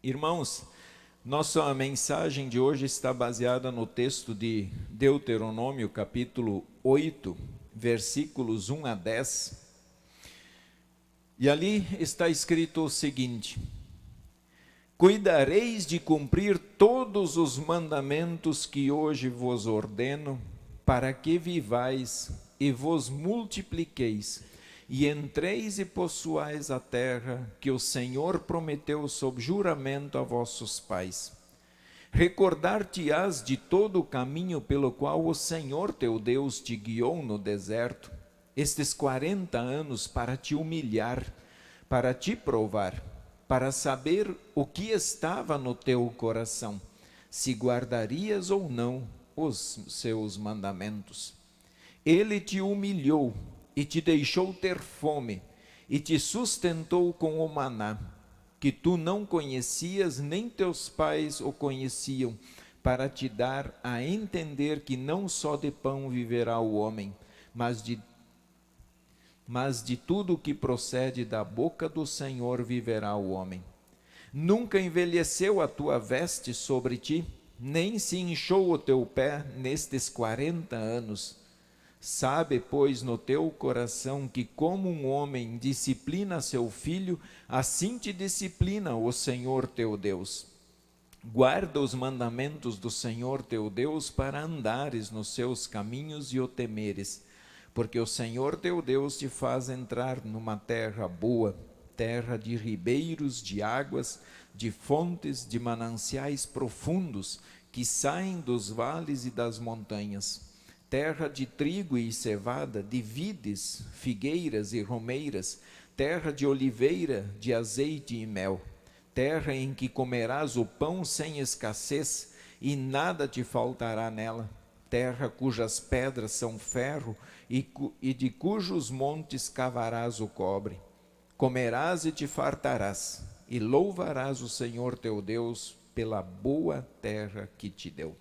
Irmãos, nossa mensagem de hoje está baseada no texto de Deuteronômio, capítulo 8, versículos 1 a 10. E ali está escrito o seguinte: Cuidareis de cumprir todos os mandamentos que hoje vos ordeno, para que vivais e vos multipliqueis, e entreis e possuais a terra que o Senhor prometeu sob juramento a vossos pais. Recordar-te-ás de todo o caminho pelo qual o Senhor teu Deus te guiou no deserto, estes 40 anos para te humilhar, para te provar, para saber o que estava no teu coração, se guardarias ou não os seus mandamentos. Ele te humilhou e te deixou ter fome, e te sustentou com o maná, que tu não conhecias, nem teus pais o conheciam, para te dar a entender que não só de pão viverá o homem, mas de tudo o que procede da boca do Senhor viverá o homem. Nunca envelheceu a tua veste sobre ti, nem se inchou o teu pé nestes 40 anos. Sabe, pois, no teu coração que como um homem disciplina seu filho, assim te disciplina o Senhor teu Deus. Guarda os mandamentos do Senhor teu Deus para andares nos seus caminhos e o temeres, porque o Senhor teu Deus te faz entrar numa terra boa, terra de ribeiros, de águas, de fontes, de mananciais profundos, que saem dos vales e das montanhas, terra de trigo e cevada, de vides, figueiras e romeiras, terra de oliveira, de azeite e mel, terra em que comerás o pão sem escassez, e nada te faltará nela, terra cujas pedras são ferro, e de cujos montes cavarás o cobre. Comerás e te fartarás, e louvarás o Senhor teu Deus pela boa terra que te deu.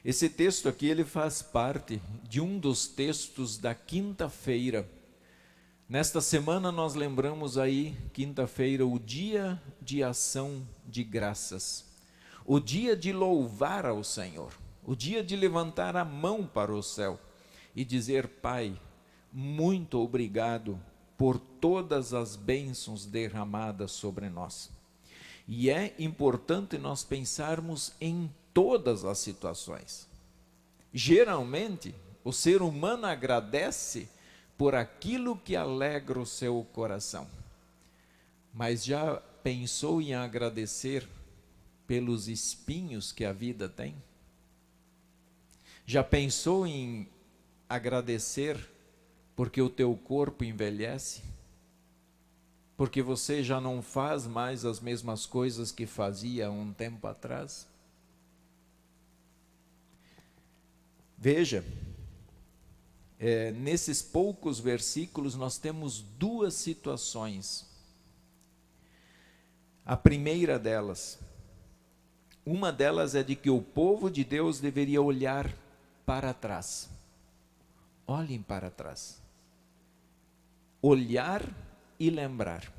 Esse texto aqui, ele faz parte de um dos textos da quinta-feira. Nesta semana nós lembramos aí, quinta-feira, o dia de ação de graças, o dia de louvar ao Senhor, o dia de levantar a mão para o céu e dizer: Pai, muito obrigado por todas as bênçãos derramadas sobre nós. E é importante nós pensarmos em todas as situações. Geralmente, o ser humano agradece por aquilo que alegra o seu coração. Mas já pensou em agradecer pelos espinhos que a vida tem? Já pensou em agradecer porque o teu corpo envelhece? Porque você já não faz mais as mesmas coisas que fazia há um tempo atrás? Veja, nesses poucos versículos nós temos duas situações. A primeira delas, uma delas é de que o povo de Deus deveria olhar para trás. Olhem para trás. Olhar e lembrar.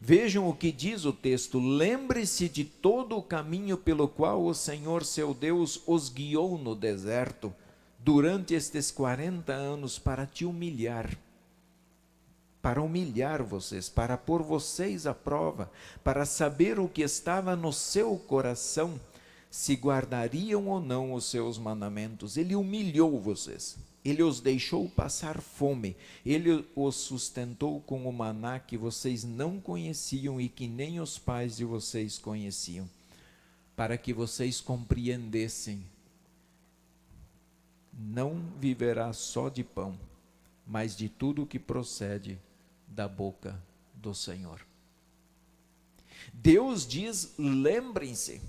Vejam o que diz o texto: lembre-se de todo o caminho pelo qual o Senhor seu Deus os guiou no deserto, durante estes 40 anos, para te humilhar, para humilhar vocês, para pôr vocês à prova, para saber o que estava no seu coração, se guardariam ou não os seus mandamentos. Ele humilhou vocês. Ele os deixou passar fome, ele os sustentou com o maná que vocês não conheciam e que nem os pais de vocês conheciam, para que vocês compreendessem: não viverá só de pão, mas de tudo que procede da boca do Senhor. Deus diz: lembrem-se,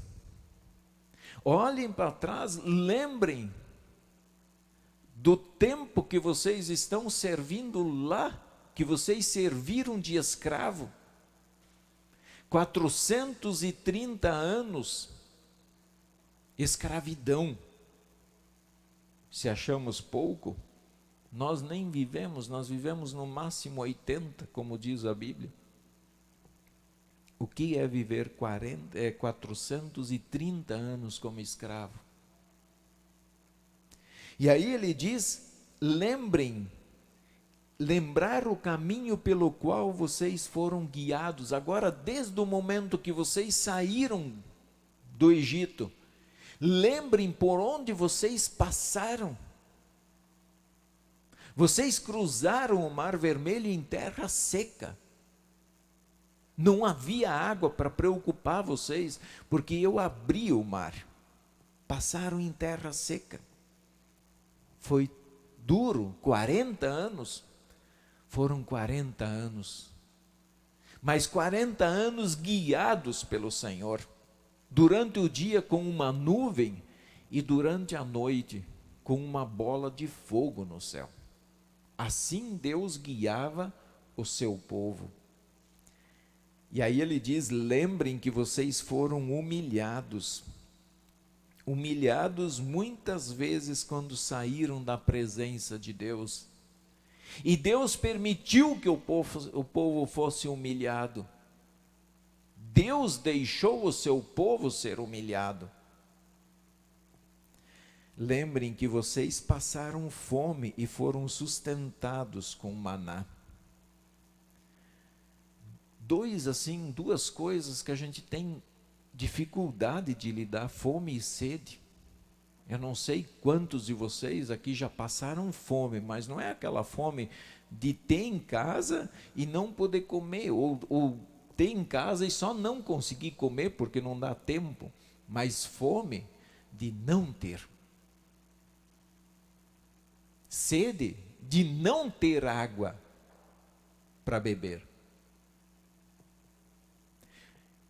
olhem para trás, lembrem do tempo que vocês estão servindo lá, que vocês serviram de escravo, 430 anos, escravidão. Se achamos pouco, nós nem vivemos, nós vivemos no máximo 80, como diz a Bíblia. o que é viver 430 anos como escravo. E aí ele diz, lembrar o caminho pelo qual vocês foram guiados. Agora, desde o momento que vocês saíram do Egito, lembrem por onde vocês passaram. Vocês cruzaram o Mar Vermelho em terra seca. Não havia água para preocupar vocês, porque eu abri o mar. Passaram em terra seca. Foi duro, 40 anos. Foram 40 anos. Mas 40 anos guiados pelo Senhor. Durante o dia com uma nuvem e durante a noite com uma bola de fogo no céu. Assim Deus guiava o seu povo. E aí ele diz, lembrem que vocês foram humilhados. Humilhados muitas vezes quando saíram da presença de Deus. E Deus permitiu que o povo fosse humilhado. Deus deixou o seu povo ser humilhado. Lembrem que vocês passaram fome e foram sustentados com maná. Duas coisas que a gente tem dificuldade de lidar, fome e sede. Eu não sei quantos de vocês aqui já passaram fome, mas não é aquela fome de ter em casa e não poder comer, ou ter em casa e só não conseguir comer porque não dá tempo, mas fome de não ter. Sede de não ter água para beber.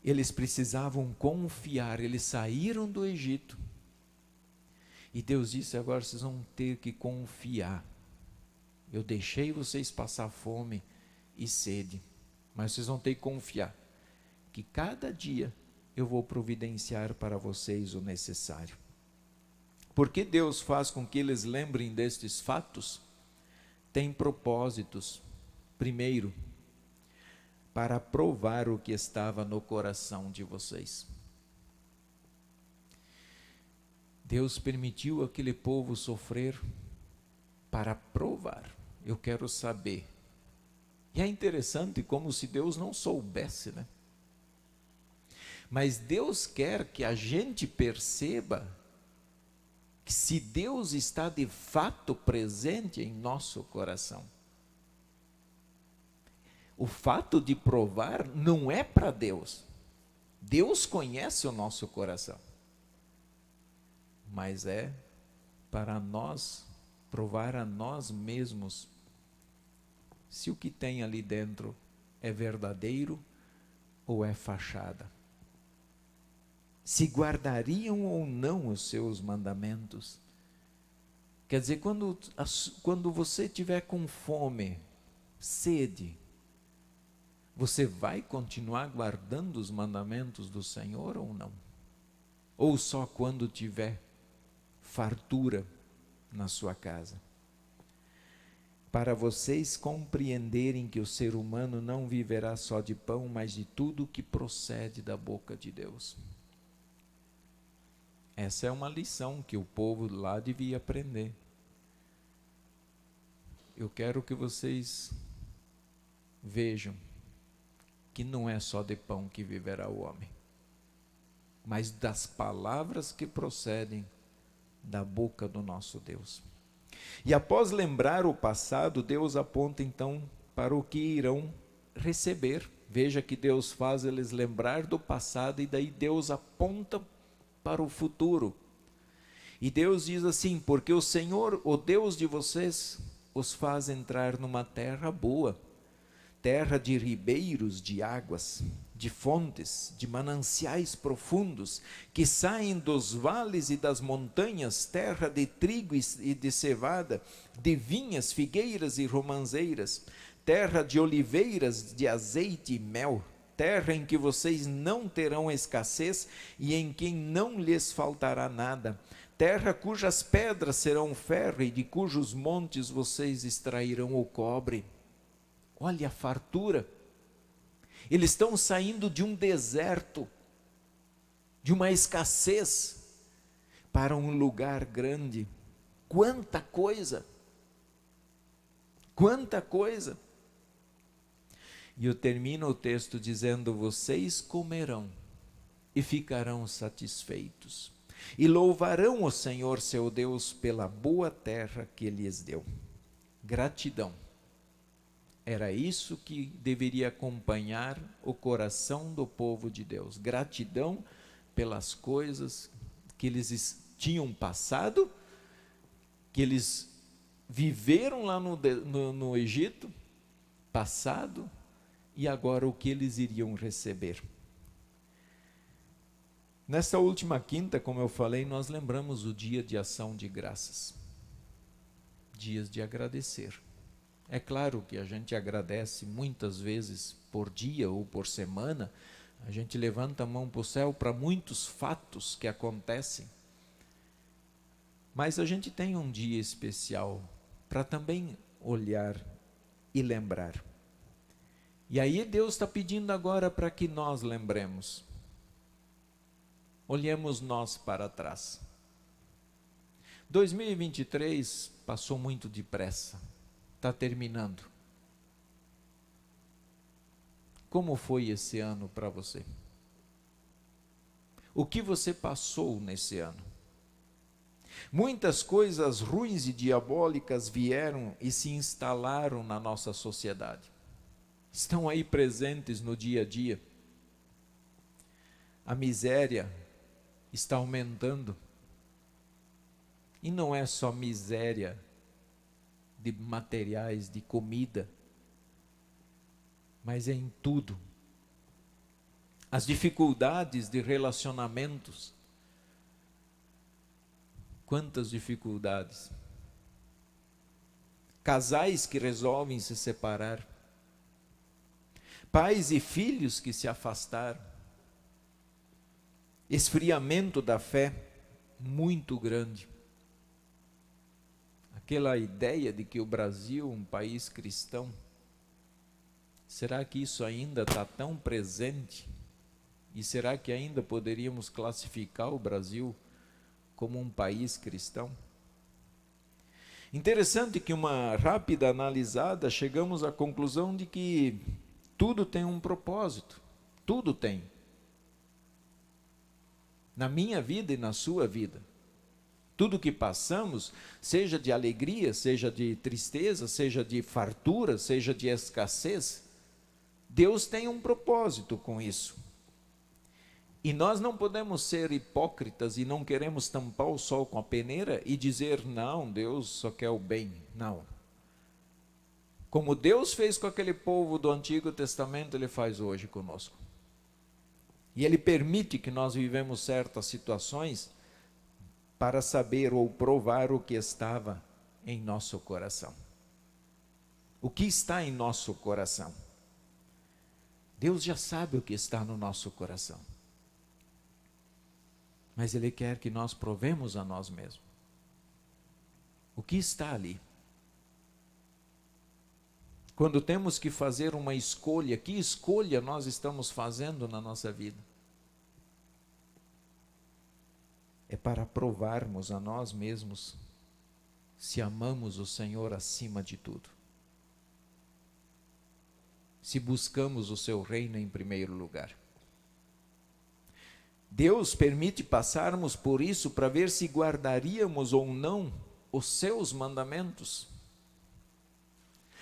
Eles precisavam confiar, eles saíram do Egito. E Deus disse, agora vocês vão ter que confiar. Eu deixei vocês passar fome e sede, mas vocês vão ter que confiar que cada dia eu vou providenciar para vocês o necessário. Porque Deus faz com que eles lembrem destes fatos? Tem propósitos. Primeiro, para provar o que estava no coração de vocês. Deus permitiu aquele povo sofrer para provar. Eu quero saber. E é interessante como se Deus não soubesse, né? Mas Deus quer que a gente perceba que se Deus está de fato presente em nosso coração. O fato de provar não é para Deus. Deus conhece o nosso coração. Mas é para nós provar a nós mesmos se o que tem ali dentro é verdadeiro ou é fachada. Se guardariam ou não os seus mandamentos. Quer dizer, quando você tiver com fome, sede, você vai continuar guardando os mandamentos do Senhor ou não? Ou só quando tiver fartura na sua casa? Para vocês compreenderem que o ser humano não viverá só de pão, mas de tudo que procede da boca de Deus. Essa é uma lição que o povo lá devia aprender. Eu quero que vocês vejam que não é só de pão que viverá o homem, mas das palavras que procedem da boca do nosso Deus. E após lembrar o passado, Deus aponta então para o que irão receber. Veja que Deus faz eles lembrar do passado e daí Deus aponta para o futuro. E Deus diz assim, porque o Senhor, o Deus de vocês, os faz entrar numa terra boa, terra de ribeiros de águas, de fontes, de mananciais profundos, que saem dos vales e das montanhas, terra de trigo e de cevada, de vinhas, figueiras e romanzeiras, terra de oliveiras, de azeite e mel, terra em que vocês não terão escassez e em quem não lhes faltará nada, terra cujas pedras serão ferro e de cujos montes vocês extrairão o cobre. Olha a fartura. Eles estão saindo de um deserto, de uma escassez, para um lugar grande. Quanta coisa! Quanta coisa! E eu termino o texto dizendo: vocês comerão e ficarão satisfeitos, e louvarão o Senhor seu Deus pela boa terra que lhes deu. Gratidão. Era isso que deveria acompanhar o coração do povo de Deus. Gratidão pelas coisas que eles tinham passado, que eles viveram lá no Egito, passado, e agora o que eles iriam receber. Nesta última quinta, como eu falei, nós lembramos o dia de ação de graças. Dias de agradecer. É claro que a gente agradece muitas vezes por dia ou por semana, a gente levanta a mão para o céu para muitos fatos que acontecem. Mas a gente tem um dia especial para também olhar e lembrar. E aí Deus está pedindo agora para que nós lembremos. Olhemos nós para trás. 2023 passou muito depressa. Está terminando. Como foi esse ano para você? O que você passou nesse ano? Muitas coisas ruins e diabólicas vieram e se instalaram na nossa sociedade. Estão aí presentes no dia a dia. A miséria está aumentando. E não é só miséria de materiais, de comida, mas é em tudo. As dificuldades de relacionamentos. Quantas dificuldades. Casais que resolvem se separar. Pais e filhos que se afastaram. Esfriamento da fé muito grande. Aquela ideia de que o Brasil é um país cristão, será que isso ainda está tão presente? E será que ainda poderíamos classificar o Brasil como um país cristão? Interessante que uma rápida analisada, chegamos à conclusão de que tudo tem um propósito, tudo tem. Na minha vida e na sua vida. Tudo que passamos, seja de alegria, seja de tristeza, seja de fartura, seja de escassez, Deus tem um propósito com isso. E nós não podemos ser hipócritas e não queremos tampar o sol com a peneira e dizer, não, Deus só quer o bem. Não. Como Deus fez com aquele povo do Antigo Testamento, Ele faz hoje conosco. E Ele permite que nós vivemos certas situações para saber ou provar o que estava em nosso coração. O que está em nosso coração? Deus já sabe o que está no nosso coração. Mas Ele quer que nós provemos a nós mesmos. O que está ali? Quando temos que fazer uma escolha, que escolha nós estamos fazendo na nossa vida? É para provarmos a nós mesmos se amamos o Senhor acima de tudo. Se buscamos o seu reino em primeiro lugar. Deus permite passarmos por isso para ver se guardaríamos ou não os seus mandamentos.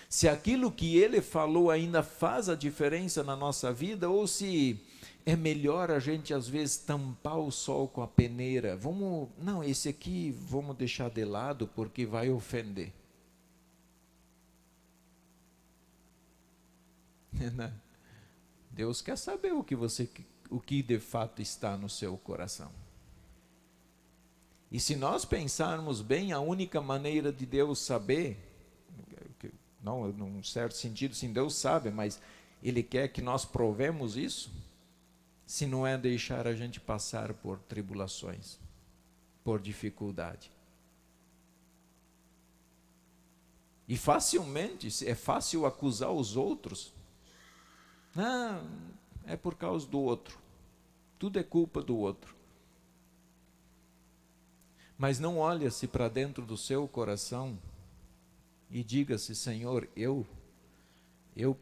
Se aquilo que Ele falou ainda faz a diferença na nossa vida ou se é melhor a gente às vezes tampar o sol com a peneira. Não, esse aqui vamos deixar de lado porque vai ofender. Deus quer saber o que de fato está no seu coração. E se nós pensarmos bem, a única maneira de Deus saber, não, num certo sentido, sim, Deus sabe, mas Ele quer que nós provemos isso, se não é deixar a gente passar por tribulações, por dificuldade. E facilmente, é fácil acusar os outros, Ah, é por causa do outro. Tudo é culpa do outro. Mas não olha-se para dentro do seu coração e diga-se: Senhor, eu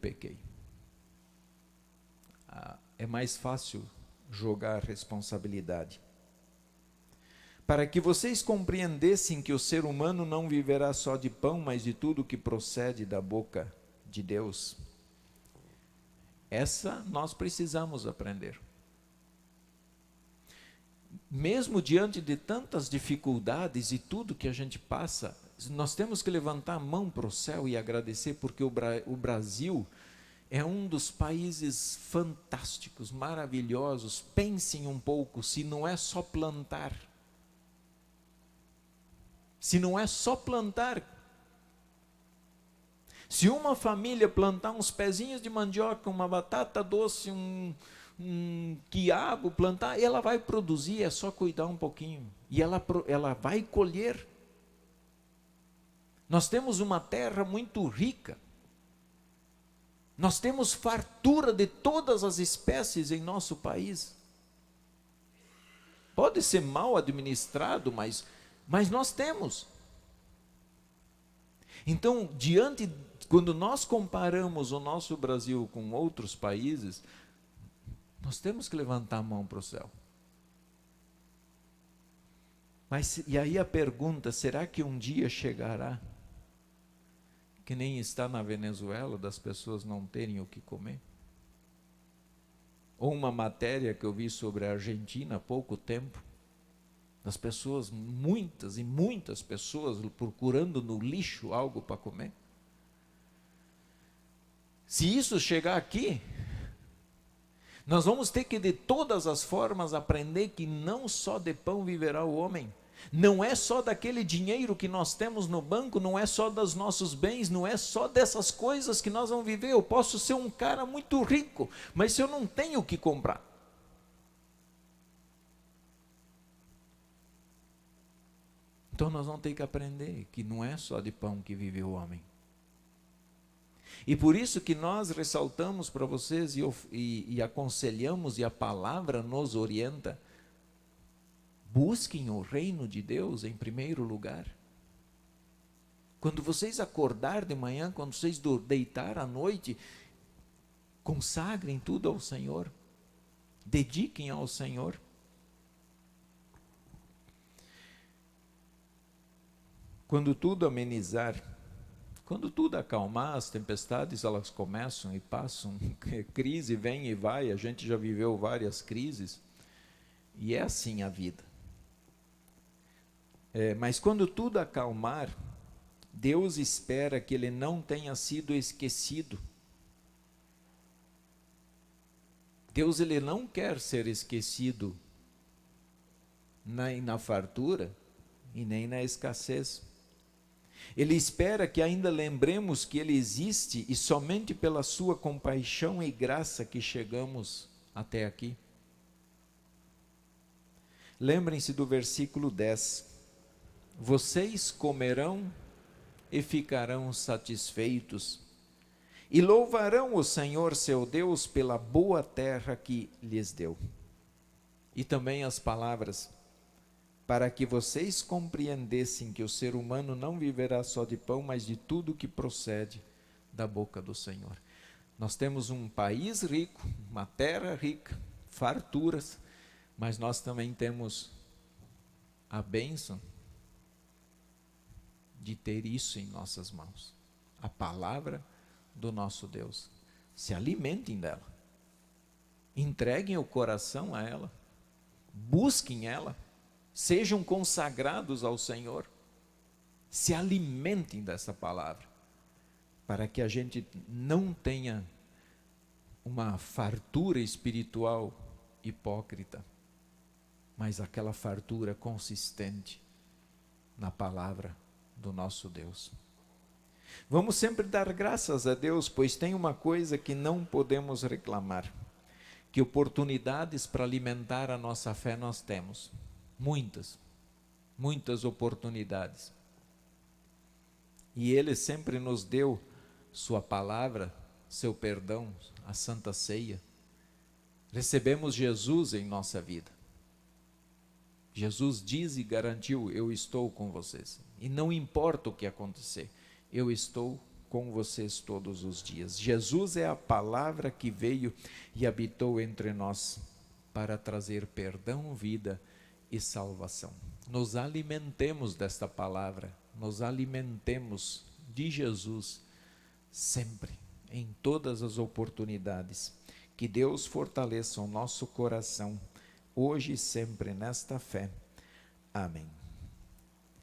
pequei. É mais fácil jogar a responsabilidade. Para que vocês compreendessem que o ser humano não viverá só de pão, mas de tudo que procede da boca de Deus. Essa nós precisamos aprender. Mesmo diante de tantas dificuldades e tudo que a gente passa, nós temos que levantar a mão para o céu e agradecer, porque o Brasil é um dos países fantásticos, maravilhosos. Pensem um pouco, se não é só plantar. Se não é só plantar. Se uma família plantar uns pezinhos de mandioca, uma batata doce, um quiabo, plantar, ela vai produzir, é só cuidar um pouquinho. E ela vai colher. Nós temos uma terra muito rica. Nós temos fartura de todas as espécies em nosso país. Pode ser mal administrado, mas nós temos. Então, quando nós comparamos o nosso Brasil com outros países, nós temos que levantar a mão para o céu. E aí a pergunta: será que um dia chegará, que nem está na Venezuela, das pessoas não terem o que comer? Ou uma matéria que eu vi sobre a Argentina há pouco tempo, das pessoas, muitas e muitas pessoas procurando no lixo algo para comer. Se isso chegar aqui, nós vamos ter que de todas as formas aprender que não só de pão viverá o homem. Não é só daquele dinheiro que nós temos no banco, não é só dos nossos bens, não é só dessas coisas que nós vamos viver. Eu posso ser um cara muito rico, mas se eu não tenho o que comprar, então nós vamos ter que aprender que não é só de pão que vive o homem. E por isso que nós ressaltamos para vocês e aconselhamos, e a palavra nos orienta: busquem o reino de Deus em primeiro lugar. Quando vocês acordar de manhã, quando vocês deitar à noite, consagrem tudo ao Senhor. Dediquem ao Senhor. Quando tudo amenizar, quando tudo acalmar, as tempestades elas começam e passam, crise vem e vai, a gente já viveu várias crises, e é assim a vida. Mas quando tudo acalmar, Deus espera que ele não tenha sido esquecido. Deus, ele não quer ser esquecido nem na fartura e nem na escassez. Ele espera que ainda lembremos que ele existe e somente pela sua compaixão e graça que chegamos até aqui. Lembrem-se do versículo 10. Vocês comerão e ficarão satisfeitos, e louvarão o Senhor seu Deus pela boa terra que lhes deu. E também as palavras: para que vocês compreendessem que o ser humano não viverá só de pão, mas de tudo que procede da boca do Senhor. Nós temos um país rico, uma terra rica, farturas, mas nós também temos a bênção de ter isso em nossas mãos, a palavra do nosso Deus. Se alimentem dela, entreguem o coração a ela, busquem ela, sejam consagrados ao Senhor, se alimentem dessa palavra, para que a gente não tenha uma fartura espiritual hipócrita, mas aquela fartura consistente na palavra do nosso Deus. Vamos sempre dar graças a Deus, pois tem uma coisa que não podemos reclamar, que oportunidades para alimentar a nossa fé nós temos. Muitas oportunidades. E Ele sempre nos deu sua palavra seu perdão, a Santa Ceia. Recebemos Jesus em nossa vida. Jesus diz e garantiu: eu estou com vocês. E não importa o que acontecer, eu estou com vocês todos os dias. Jesus é a palavra que veio e habitou entre nós para trazer perdão, vida e salvação. Nos alimentemos desta palavra, nos alimentemos de Jesus sempre, em todas as oportunidades. Que Deus fortaleça o nosso coração, hoje e sempre, nesta fé. Amém.